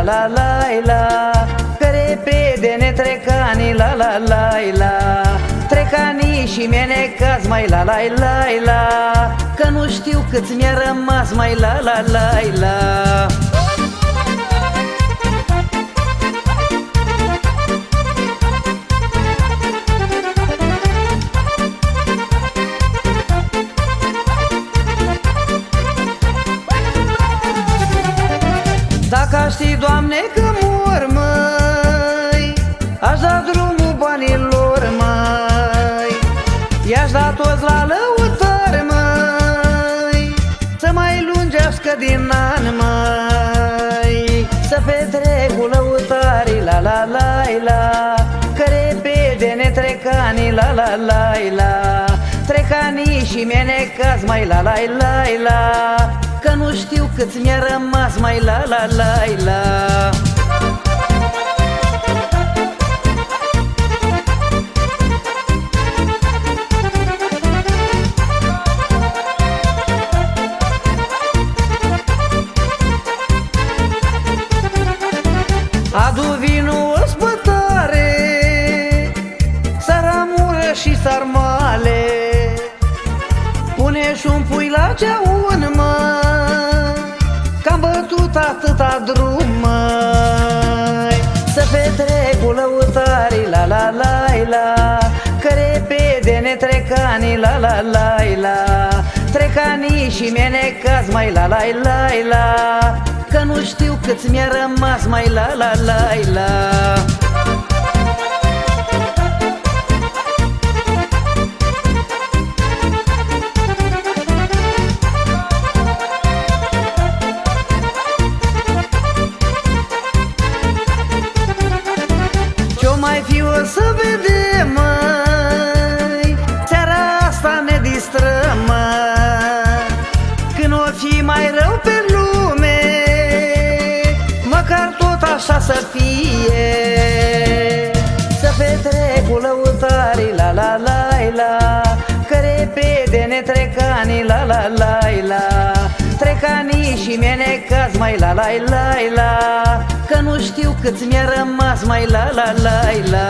la la la, că repede ne trec anii, la la la la. Trec anii și mi-e necaz, mai la la la la, că nu știu cât mi-a rămas, mai la la la la. Dacă aș ști, Doamne, că mor, măi, aș da drumul banilor, măi, i-aș da toți la lăutări, măi, să mai lungească din an, măi, să petrec cu lăutarii, la la la la, că repede ne trec anii, la la la la. Trec anii și mi-e necaz, mai la la la la, că nu știu cât mi-a rămas, mai la la la la. Adu vinul ospătare, saramură și sarmale, pune și un pui la ceaun, mă, că-am bătut atâta drum, măi, să petrec cu lăutarii, la la la la, că repede ne trec anii, la la la la. Trec anii și mi-e necaz, mai la la la la, că nu știu cât mi-a rămas, mai la la la la. Ce-o mai fi o să vedem, măi, seara asta ne distrăm, măi, când o fi mai rău pe lume, măcar tot așa să fie, să petrec cu lăutarii, la la la la, că repede ne trec anii, la la la la. Trec anii și mi-e necaz, mai la la la la, că nu știu cât mi-a rămas, mai la la la la.